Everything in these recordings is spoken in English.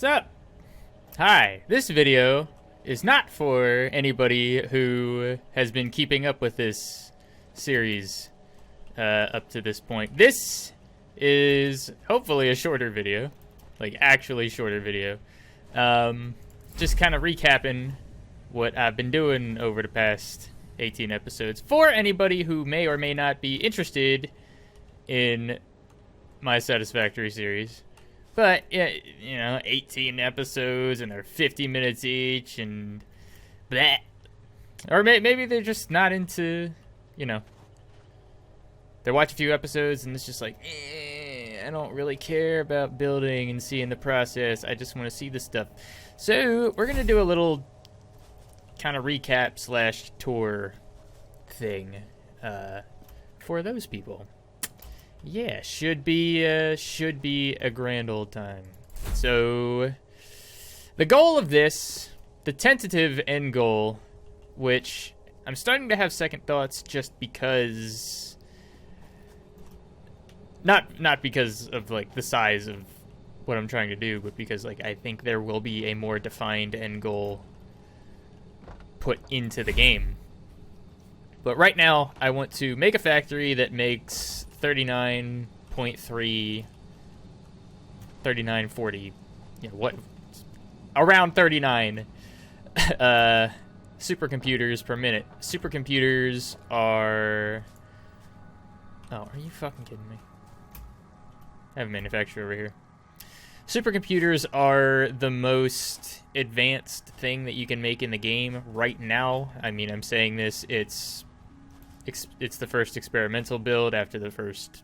What's up? Hi, this video is not for anybody who has been keeping up with this series up to this point. This is hopefully a shorter video, like actually shorter video. Just kind of recapping what I've been doing over the past 18 episodes for anybody who may or may not be interested in my Satisfactory series. But, yeah, you know, 18 episodes and they're 50 minutes each and bleh. Or maybe they're just not into, you know, they watch a few episodes and it's just like, I don't really care about building and seeing the process. I just want to see the stuff. So we're going to do a little kind of recap / tour thing for those people. Yeah, should be a grand old time. So the goal of this, the tentative end goal, which I'm starting to have second thoughts just because not because of like the size of what I'm trying to do, but because like I think there will be a more defined end goal put into the game. But right now I want to make a factory that makes 39.40, what, around 39 supercomputers per minute. Supercomputers are, are you fucking kidding me? I have a manufacturer over here. Supercomputers are the most advanced thing that you can make in the game right now. I mean, I'm saying this, it's the first experimental build after the first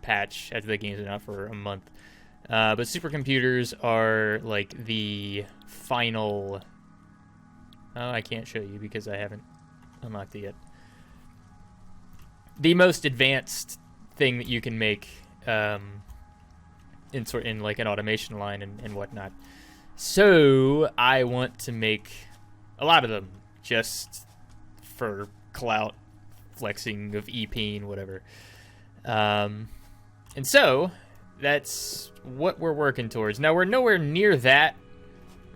patch, after the game's been out for a month. But supercomputers are like the final... Oh, I can't show you because I haven't unlocked it yet. The most advanced thing that you can make in like an automation line and whatnot. So I want to make a lot of them just for clout, flexing of EP and whatever. And so that's what we're working towards. Now we're nowhere near that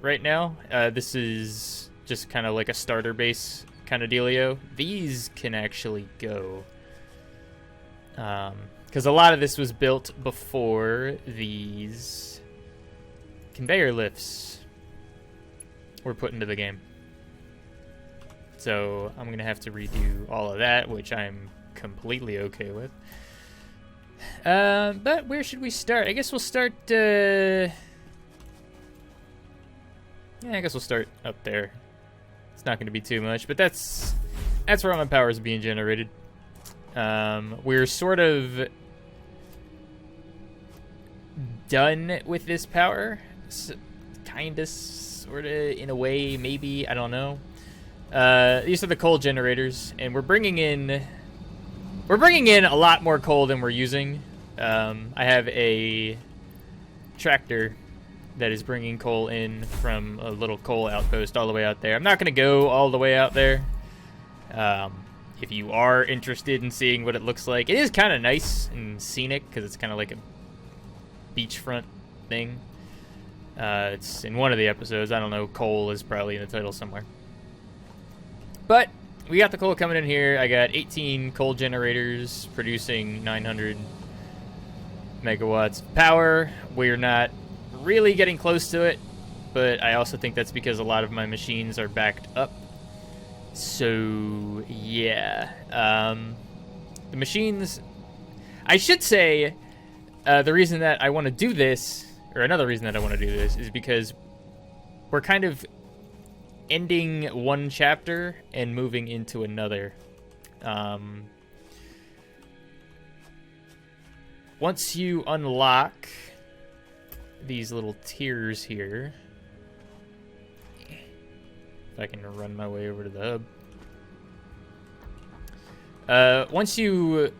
right now. This is just kind of like a starter base kind of dealio. These can actually go. Because a lot of this was built before these conveyor lifts were put into the game. So I'm going to have to redo all of that, which I'm completely okay with. But where should we start? I guess we'll start... I guess we'll start up there. It's not going to be too much, but that's where all my power is being generated. We're sort of done with this power. Kinda, sorta, in a way, maybe. I don't know. These are the coal generators, and we're bringing in a lot more coal than we're using. I have a tractor that is bringing coal in from a little coal outpost all the way out there. I'm not going to go all the way out there. If you are interested in seeing what it looks like, it is kind of nice and scenic because it's kind of like a beachfront thing. It's in one of the episodes. I don't know. Coal is probably in the title somewhere. But we got the coal coming in here. I got 18 coal generators producing 900 megawatts of power. We're not really getting close to it, but I also think that's because a lot of my machines are backed up. So, yeah. The machines... I should say the reason that I want to do this, or another reason that I want to do this, is because we're kind of ending one chapter and moving into another. Once you unlock these little tiers here, if I can run my way over to the hub. Once you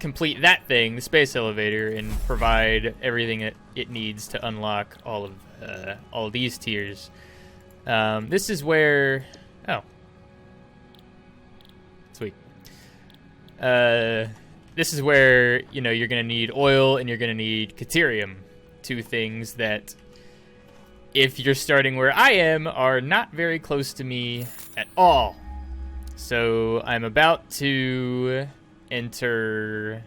complete that thing, the space elevator, and provide everything that it needs to unlock all of these tiers, this is where... Oh. Sweet. This is where, you know, you're going to need oil and you're going to need deuterium. Two things that if you're starting where I am, are not very close to me at all. So I'm about to enter,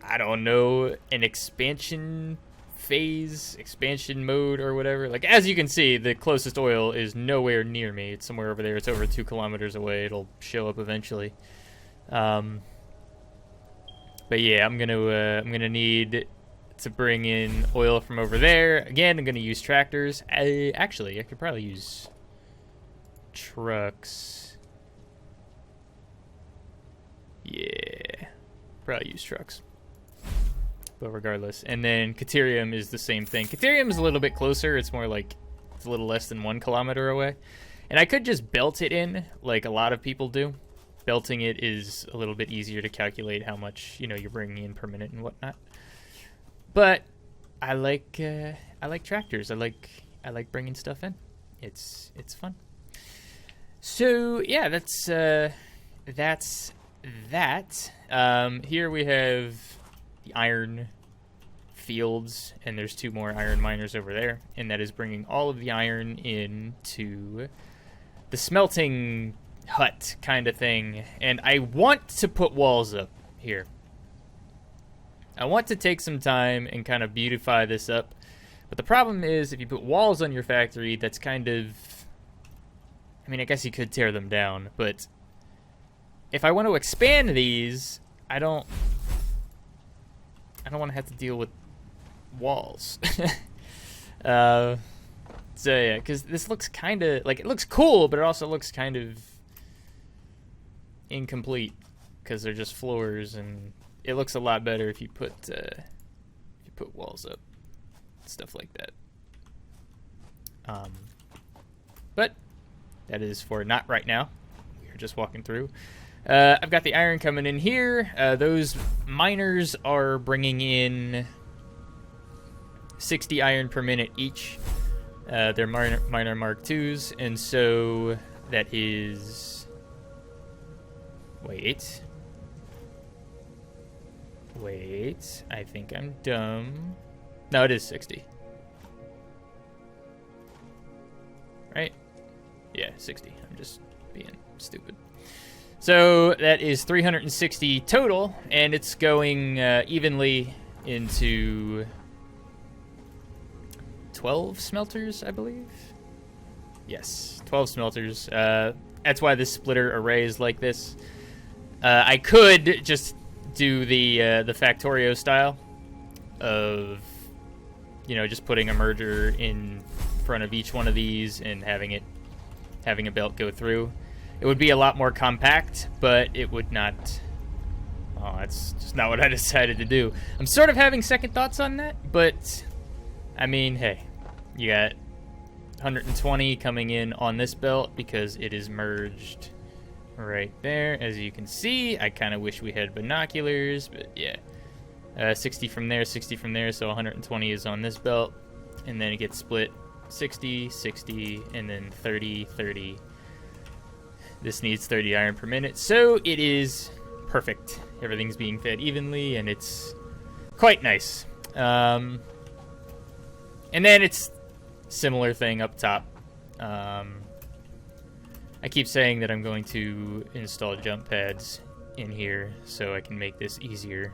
I don't know, an expansion phase, expansion mode or whatever. Like, as you can see, the closest oil is nowhere near me. It's somewhere over there. It's over 2 kilometers away. It'll show up eventually. But yeah, I'm gonna need to bring in oil from over there. Again, I'm gonna use tractors. Actually, I could probably use trucks. Yeah, probably use trucks. But regardless, and then Caterium is the same thing. Caterium is a little bit closer. It's more like it's a little less than 1 kilometer away, and I could just belt it in like a lot of people do. Belting it is a little bit easier to calculate how much you're bringing in per minute and whatnot. But I like tractors. I like bringing stuff in. It's fun. So yeah, that's that. Here we have the iron fields, and there's 2 more iron miners over there, and that is bringing all of the iron into the smelting hut kind of thing. And I want to put walls up here. I want to take some time and kind of beautify this up, but the problem is if you put walls on your factory, that's kind of, I mean, I guess you could tear them down, but if I want to expand these, I don't want to have to deal with walls. So yeah, because this looks kind of like, it looks cool, but it also looks kind of incomplete because they're just floors, and it looks a lot better if you put walls up, stuff like that. But that is for not right now. We're just walking through. I've got the iron coming in here. Those miners are bringing in 60 iron per minute each. They're miner Mark IIs, and so that is... Wait, I think I'm dumb. No, it is 60. Right? Yeah, 60. I'm just being stupid. So that is 360 total, and it's going evenly into 12 smelters, I believe. Yes, 12 smelters. That's why this splitter array is like this. I could just do the Factorio style of, just putting a merger in front of each one of these and having a belt go through. It would be a lot more compact, but it would not. Oh, that's just not what I decided to do. I'm sort of having second thoughts on that, but I mean, hey, you got 120 coming in on this belt because it is merged right there, as you can see. I kind of wish we had binoculars, but yeah. 60 from there, 60 from there, so 120 is on this belt, and then it gets split 60, 60, and then 30, 30. This needs 30 iron per minute, so it is perfect. Everything's being fed evenly, and it's quite nice. And then it's similar thing up top. I keep saying that I'm going to install jump pads in here so I can make this easier.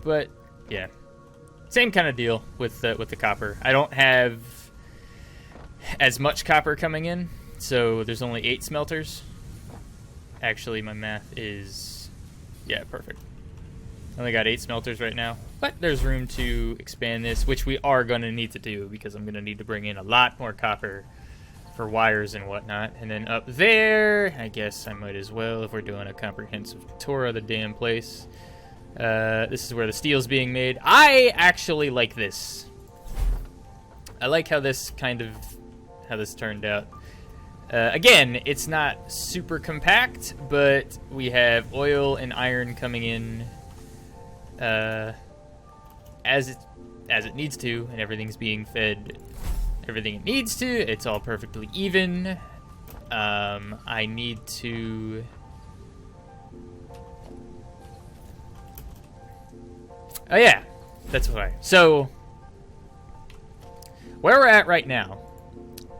But yeah, same kind of deal with the copper. I don't have as much copper coming in, so there's only 8 smelters. Actually, my math is, yeah, perfect. I only got 8 smelters right now, but there's room to expand this, which we are going to need to do because I'm going to need to bring in a lot more copper for wires and whatnot. And then up there, I guess I might as well, if we're doing a comprehensive tour of the damn place. This is where the steel's being made. I actually like this. I like how this turned out. Again, it's not super compact, but we have oil and iron coming in as it needs to, and everything's being fed everything it needs to. It's all perfectly even. I need to... Oh yeah, that's why. So where we're at right now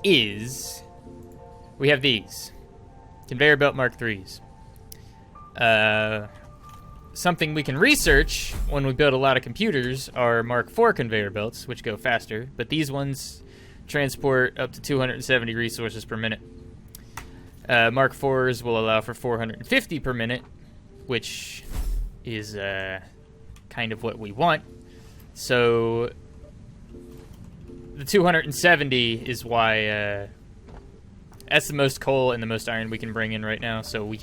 is we have these conveyor belt Mark IIIs. Something we can research when we build a lot of computers are Mark IV conveyor belts, which go faster, but these ones transport up to 270 resources per minute. Mark IVs will allow for 450 per minute, which is kind of what we want. So the 270 is why that's the most coal and the most iron we can bring in right now. So we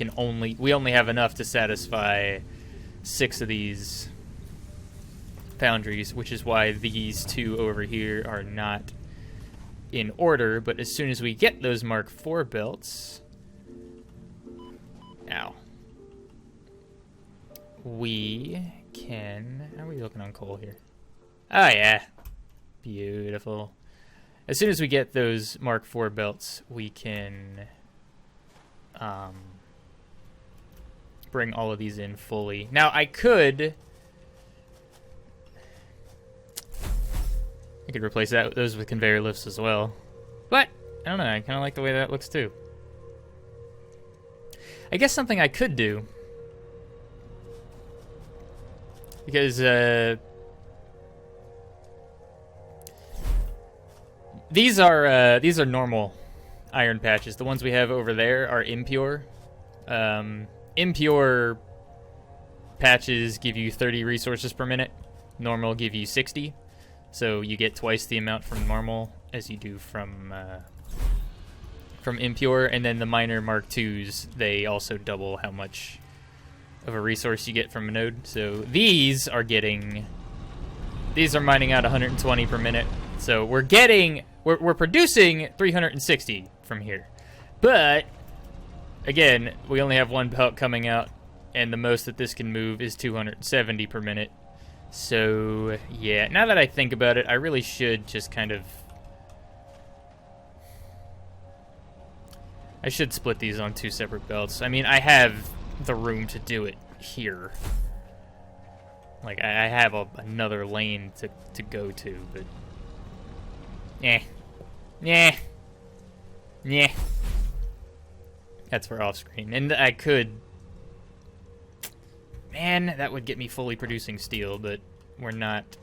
only have enough to satisfy 6 of these foundries, which is why these 2 over here are not in order. But as soon as we get those Mark IV belts, we can... How are we looking on coal here? Oh, yeah. Beautiful. As soon as we get those Mark IV belts, we can bring all of these in fully. Now, I could replace those with conveyor lifts as well. But, I don't know. I kind of like the way that looks, too. I guess something I could do, because these are normal iron patches. The ones we have over there are impure. Impure patches give you 30 resources per minute. Normal give you 60. So you get twice the amount from normal as you do from impure. And then the minor Mark IIs, they also double how much of a resource you get from a node. So these are mining out 120 per minute. So we're producing 360 from here. But again, we only have one belt coming out, and the most that this can move is 270 per minute. So yeah, now that I think about it, I really should just I should split these on 2 separate belts. I mean, I have the room to do it here. Like, I have another lane to go to, but... Yeah. That's for off-screen. And I could... Man, that would get me fully producing steel, but we're not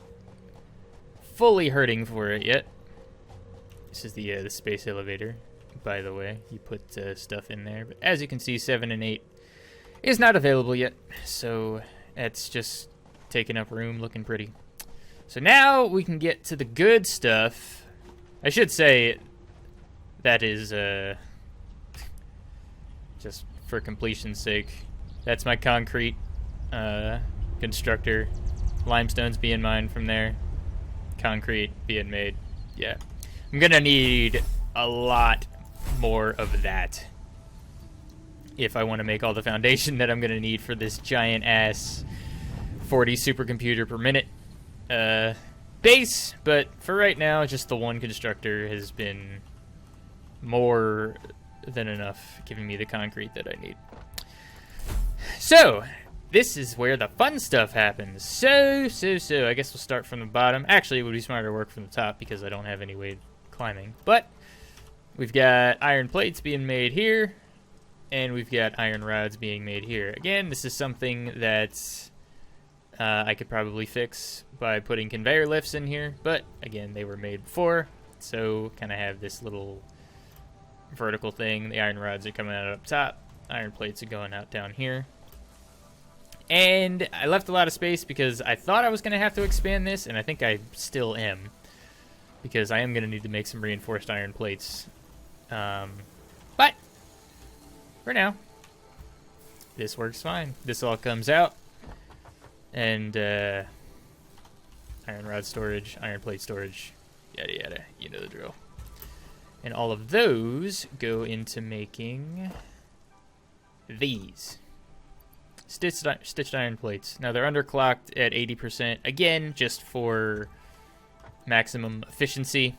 fully hurting for it yet. This is the space elevator, by the way. You put stuff in there. But as you can see, 7 and 8 is not available yet. So that's just taking up room, looking pretty. So now we can get to the good stuff. I should say that is just for completion's sake. That's my concrete constructor. Limestone's being mined from there. Concrete being made. Yeah. I'm gonna need a lot more of that if I want to make all the foundation that I'm gonna need for this giant ass 40 supercomputer per minute base. But for right now, just the one constructor has been more than enough, giving me the concrete that I need. So this is where the fun stuff happens. So I guess we'll start from the bottom. Actually, it would be smarter to work from the top because I don't have any way of climbing. But we've got iron plates being made here, and we've got iron rods being made here. Again, this is something that I could probably fix by putting conveyor lifts in here, but again, they were made before, so kind of have this little vertical thing. The iron rods are coming out up top, iron plates are going out down here. And I left a lot of space because I thought I was going to have to expand this, and I think I still am, because I am going to need to make some reinforced iron plates. But for now, this works fine. This all comes out, and iron rod storage, iron plate storage, yada yada, you know the drill. And all of those go into making these stitched iron plates. Now they're underclocked at 80%, again, just for maximum efficiency.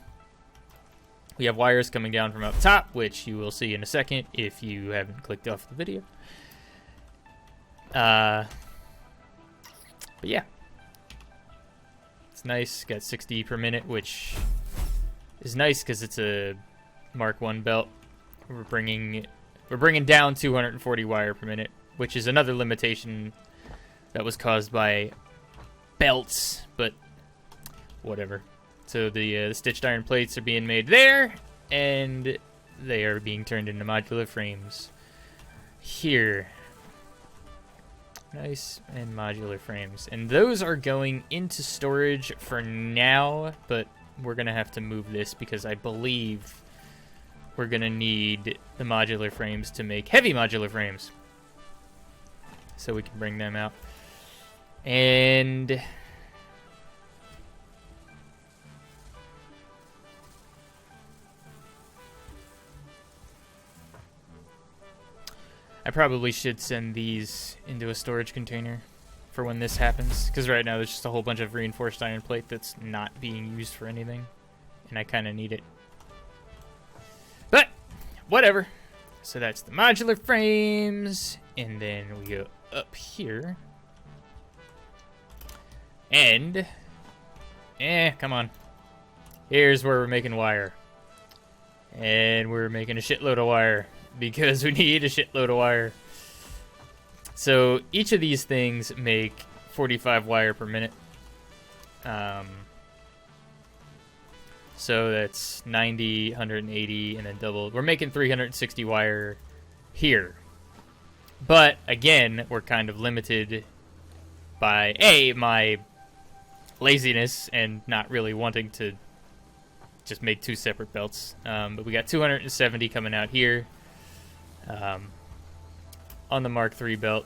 We have wires coming down from up top, which you will see in a second if you haven't clicked off the video. But yeah, it's nice. Got 60 per minute, which is nice because it's a Mark 1 belt. We're bringing down 240 wire per minute, which is another limitation that was caused by belts, but whatever. So the stitched iron plates are being made there, and they are being turned into modular frames here. Nice and modular frames. And those are going into storage for now, but we're going to have to move this because I believe we're going to need the modular frames to make heavy modular frames. So we can bring them out. And I probably should send these into a storage container for when this happens, because right now there's just a whole bunch of reinforced iron plate that's not being used for anything, and I kind of need it. But whatever. So that's the modular frames, and then we go up here, and come on. Here's where we're making wire, and we're making a shitload of wire. Because we need a shitload of wire. So each of these things make 45 wire per minute. So that's 90, 180, and then double. We're making 360 wire here. But again, we're kind of limited by my laziness and not really wanting to just make two separate belts. But we got 270 coming out here. On the Mark III belt.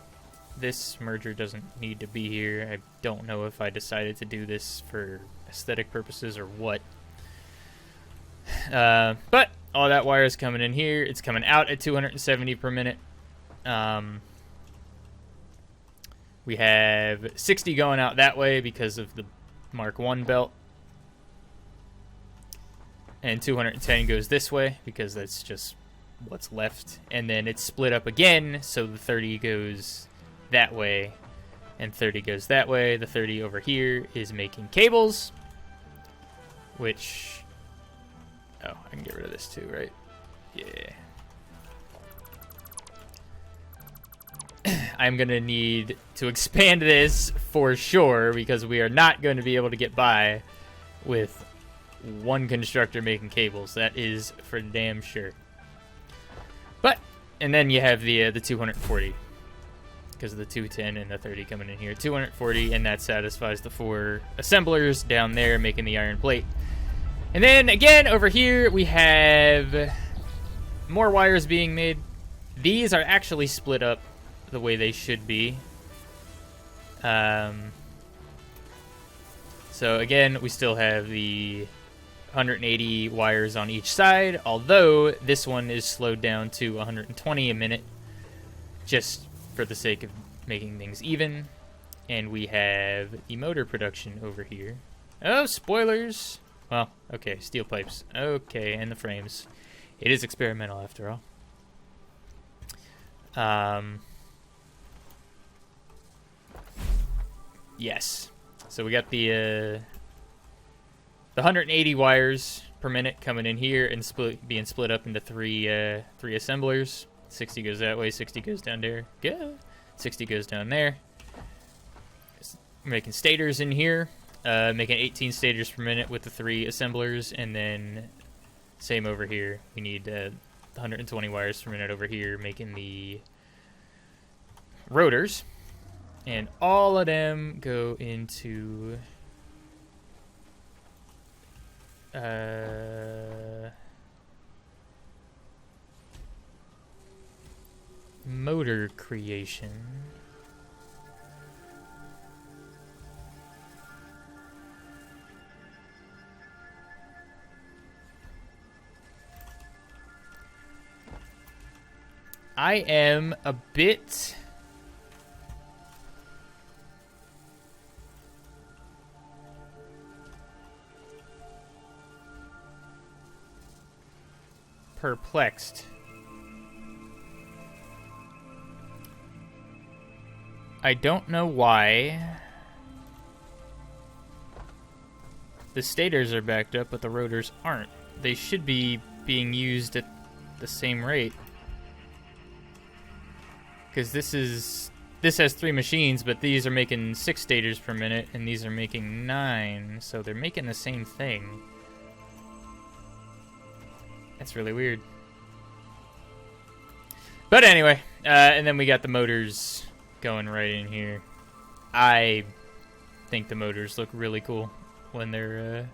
This merger doesn't need to be here. I don't know if I decided to do this for aesthetic purposes or what. But all that wire is coming in here. It's coming out at 270 per minute. We have 60 going out that way because of the Mark I belt. And 210 goes this way because that's just what's left, and then it's split up again, so the 30 goes that way and 30 goes that way. The 30 over here is making cables, which I can get rid of this too, right? Yeah. I'm gonna need to expand this for sure because we are not going to be able to get by with one constructor making cables. That is for damn sure. But, and then you have the 240, because of the 210 and the 30 coming in here. 240, and that satisfies the 4 assemblers down there making the iron plate. And then, again, over here, we have more wires being made. These are actually split up the way they should be. So, again, we still have the 180 wires on each side, although this one is slowed down to 120 a minute just for the sake of making things even. And we have the motor production over here. Oh, spoilers. Well, okay, steel pipes. Okay, and the frames. It is experimental after all. Yes. So we got the 180 wires per minute coming in here and being split up into three assemblers. 60 goes that way, 60 goes down there. Go. 60 goes down there. We're making stators in here, making 18 stators per minute with the 3 assemblers, and then same over here. We need 120 wires per minute over here, making the rotors, and all of them go into motor creation. I am a bit perplexed. I don't know why the stators are backed up, but the rotors aren't. they should be being used at the same rate. Because this has 3 machines, but these are making 6 stators per minute, and these are making 9, so they're making the same thing. That's really weird. But anyway, and then we got the motors going right in here. I think the motors look really cool when they're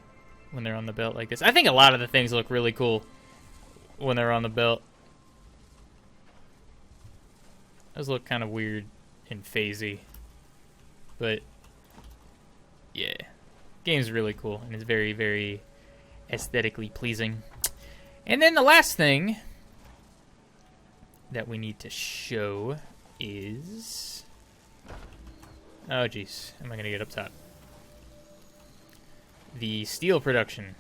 on the belt like this. I think a lot of the things look really cool when they're on the belt. Those look kind of weird and phasey, but yeah, game's really cool and it's very, very aesthetically pleasing. And then the last thing that we need to show is, oh geez, am I gonna get up top? The steel production,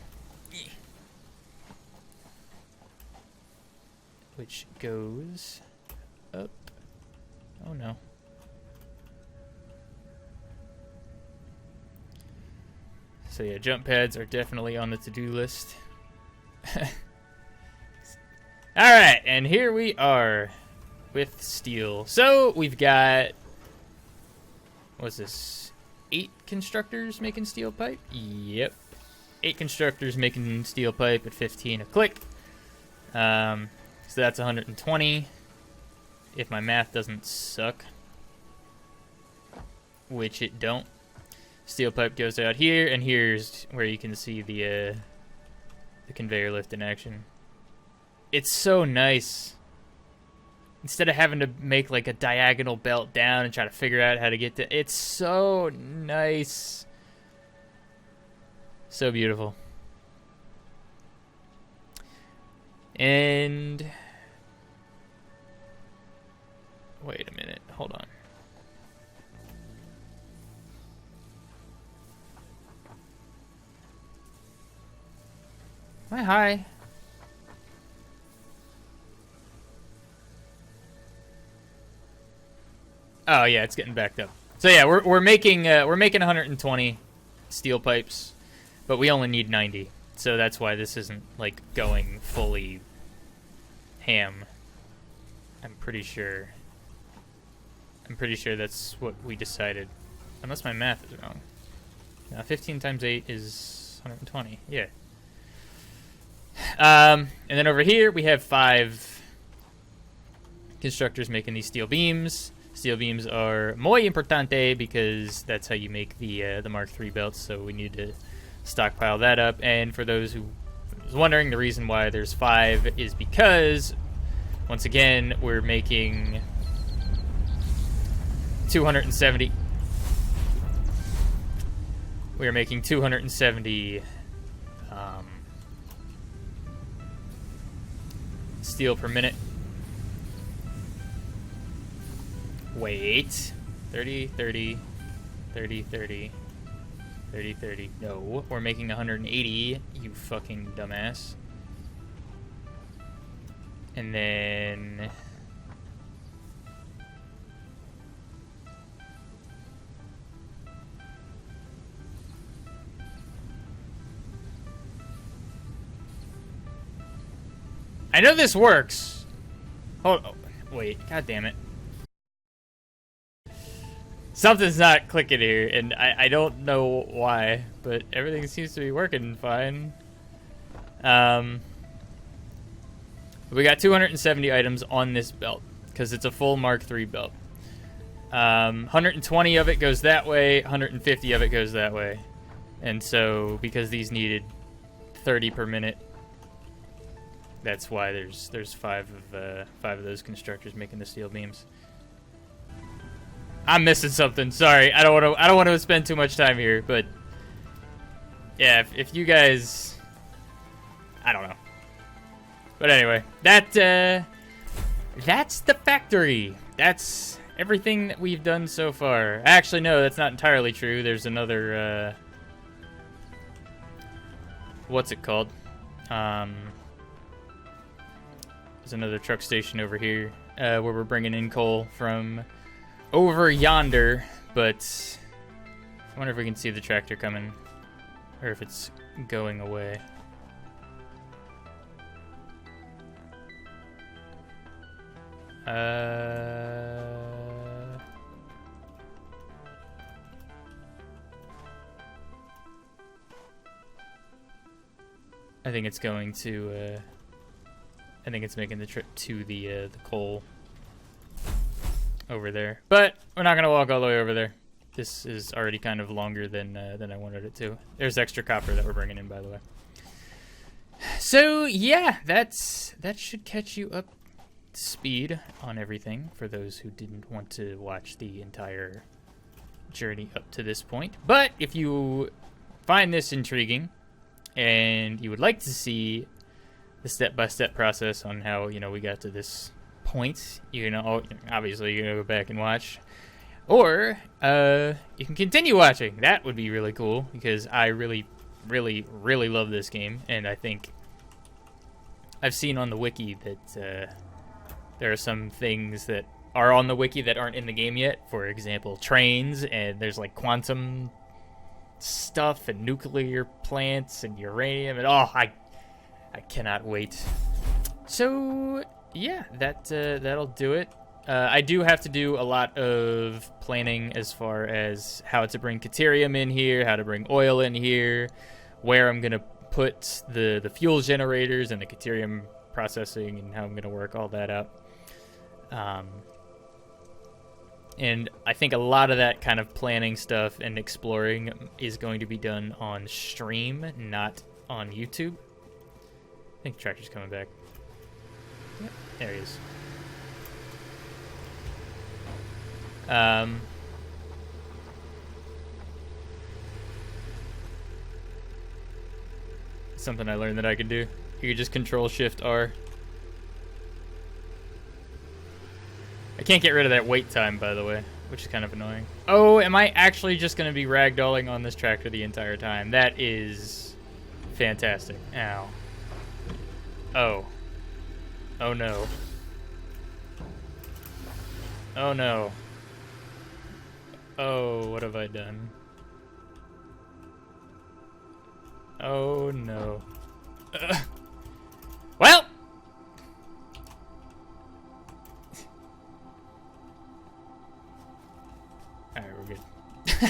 which goes up. Oh no. So yeah, jump pads are definitely on the to-do list. Alright, and here we are with steel. So we've got, what's this, 8 constructors making steel pipe? Yep. 8 constructors making steel pipe at 15 a click. So that's 120. If my math doesn't suck, which it don't. Steel pipe goes out here, and here's where you can see the conveyor lift in action. It's so nice. Instead of having to make like a diagonal belt down and try to figure out how to get to, it's so nice. So beautiful. And wait a minute, hold on. Am I high? Oh yeah, it's getting backed up. So yeah, we're making 120 steel pipes, but we only need 90. So that's why this isn't like going fully ham. I'm pretty sure that's what we decided. Unless my math is wrong. Now 15 times 8 is 120. Yeah. And then over here we have 5 constructors making these steel beams. Steel beams are muy importante because that's how you make the Mark III belts, so we need to stockpile that up. And for those who was wondering, the reason why there's 5 is because, once again, we're making 270. We are making 270 steel per minute. Wait. 30, 30, 30, 30, 30, 30. No, we're making 180, you fucking dumbass. And then I know this works. Hold on. Wait, god damn it. Something's not clicking here, and I don't know why, but everything seems to be working fine. We got 270 items on this belt, because it's a full Mark III belt. 120 of it goes that way, 150 of it goes that way. And so, because these needed 30 per minute, that's why there's 5 of those constructors making the steel beams. I'm missing something. Sorry, I don't want to spend too much time here, but yeah, if you guys, I don't know. But anyway, that's the factory. That's everything that we've done so far. Actually, no, that's not entirely true. There's another what's it called? There's another truck station over here where we're bringing in coal from over yonder, but I wonder if we can see the tractor coming, or if it's going away. I think it's going to, I think it's making the trip to the coal over there. But we're not going to walk all the way over there. This is already kind of longer than I wanted it to. There's extra copper that we're bringing in, by the way. So, yeah, that should catch you up to speed on everything for those who didn't want to watch the entire journey up to this point. But if you find this intriguing and you would like to see the step-by-step process on how, you know, we got to this point, you know, obviously you're going to go back and watch. Or you can continue watching. That would be really cool because I really love this game, and I think I've seen on the wiki that there are some things that are on the wiki that aren't in the game yet. For example, trains, and there's like quantum stuff and nuclear plants and uranium, and oh, I cannot wait. So yeah, that'll do it. I do have to do a lot of planning as far as how to bring Caterium in here, how to bring oil in here, where I'm going to put the fuel generators and the Caterium processing, and how I'm going to work all that out. And I think a lot of that kind of planning stuff and exploring is going to be done on stream, not on YouTube. I think the tractor's coming back. Yep, there he is. Something I learned that I can do. You can just control Shift R. I can't get rid of that wait time, by the way, which is kind of annoying. Oh, am I actually just going to be ragdolling on this tractor the entire time? That is fantastic. Ow. Oh. Oh no. Oh no. Oh, what have I done? Oh no. Well! Alright, we're good. So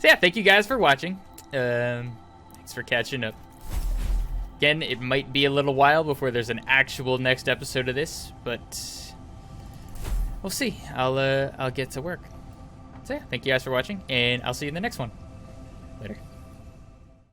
yeah, thank you guys for watching. Thanks for catching up. Again, it might be a little while before there's an actual next episode of this, but we'll see. I'll get to work. So yeah, thank you guys for watching, and I'll see you in the next one. Later.